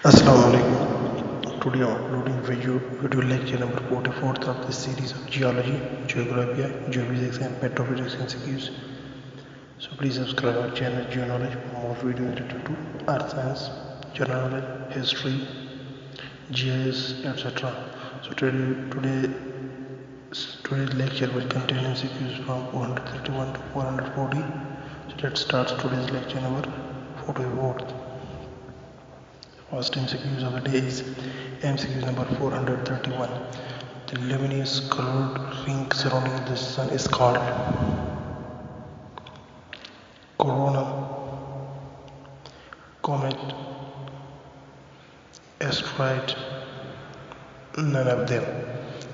Assalamu alaikum. Today I'm uploading video lecture number 44th of this series of geology, geography, geophysics and petrophysics MCQs. So please subscribe our channel GeoKnowledge for more videos related to earth science, general knowledge, history, GIS, etc. So today's lecture will contain MCQs from 431 to 440. So let's start today's lecture number 44th. First MCQs of the day is MCQ number 431. The luminous colored ring surrounding the sun is called corona, comet, asteroid, none of them.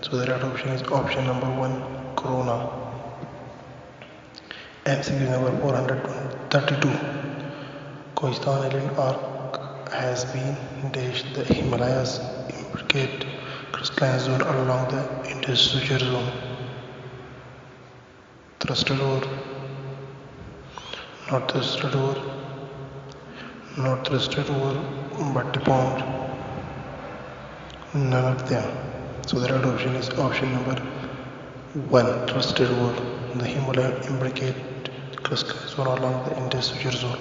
So the right option is option number 1, corona. MCQ number 432. Kohistan Island arc has been dashed. The Himalayas implicate crystalline zone along the interstructure zone. Thrusted over, not thrusted over, not thrusted over, but deformed. None of them. So the right option is option number 1, thrusted over. The Himalayas implicate crystalline zone along the interstructure zone.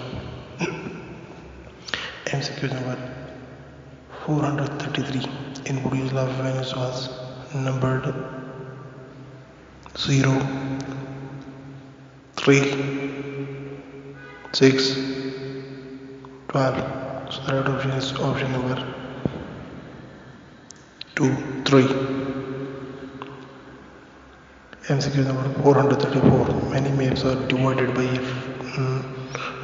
MCQ number 433. In Bodes Law Venus was numbered 0, 3, 6, 12. So the right option is option number 2, 3. MCQ number 434. Many maps are divided by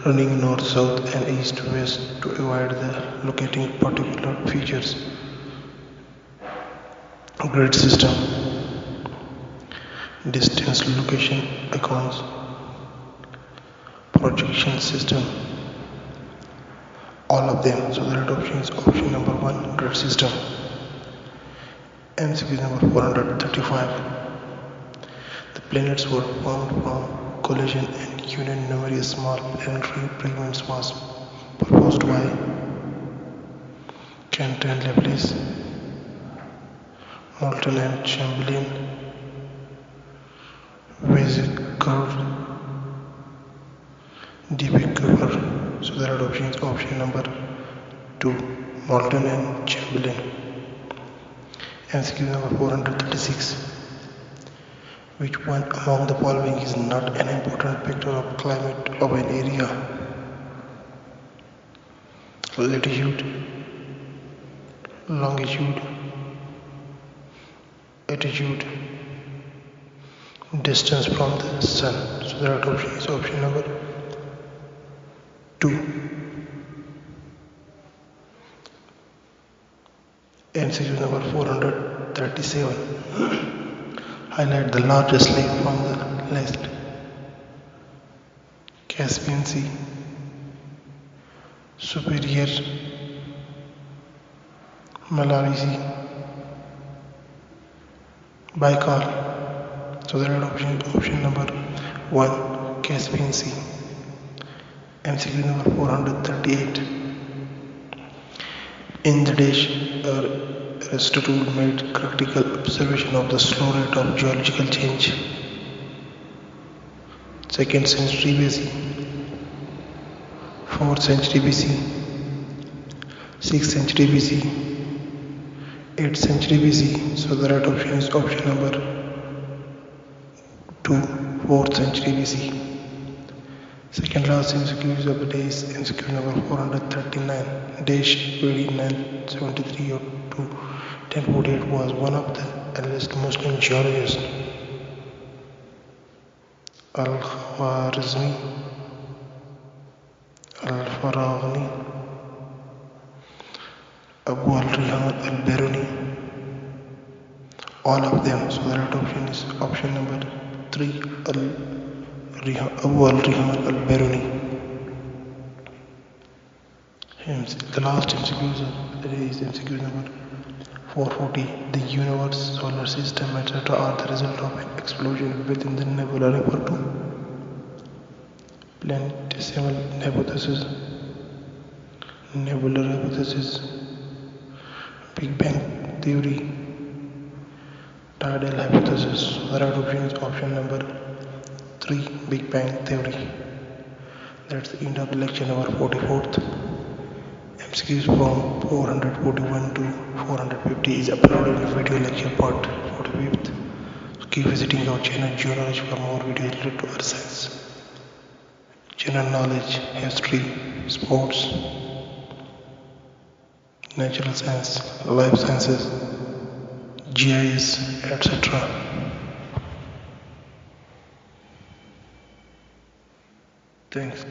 running north, south and east, west to avoid the locating particular features. Grid system, distance location icons, projection system, all of them. So the right option is option number 1, grid system. MCQ number 435. The planets were formed from collision and union. Numerous small planetary fragments was proposed by Kenton Laplace, Moulton and Chamberlain, curve, DB curve. So the right option is option number 2, Moulton and Chamberlain. MCQ number 436. Which one among the following is not an important factor of climate of an area? Latitude, longitude, attitude, distance from the sun. So the right option is option number 2. MCQ number 437. Highlight the largest lake from the list. Caspian Sea, Superior, Malawi Sea, Baikal. So the right option is option number 1, Caspian Sea. MCQ number 438. In the dash, Aristotle made critical observation of the slow rate of geological change. 2nd century BC, 4th century BC, 6th century BC, 8th century BC. So the right option is option number 2, 4th century BC. Second last MCQ of the day is MCQ number 439. Dash AD 973 or 1048 was one of the earliest Muslim geologists. Al-Khwarizmi, Al-Faraghni, Abu al-Rihan al-Biruni, all of them. So the right option is option number 3, Abu al-Rihan al-Biruni. The last MCQ of the day is MCQ number 440. The universe, solar system, etc. are the result of an explosion within the nebula referred to planetesimal hypothesis, nebular hypothesis, Big Bang Theory, Tidal Hypothesis. The right option is option number 3, Big Bang Theory. That's the end of the lecture number 44th. MCQs from 441 to 450 is uploaded in video lecture part 45th. So keep visiting our channel Geology for more videos related to earth science, general knowledge, history, sports, natural science, life sciences, GIS, etc. Thanks.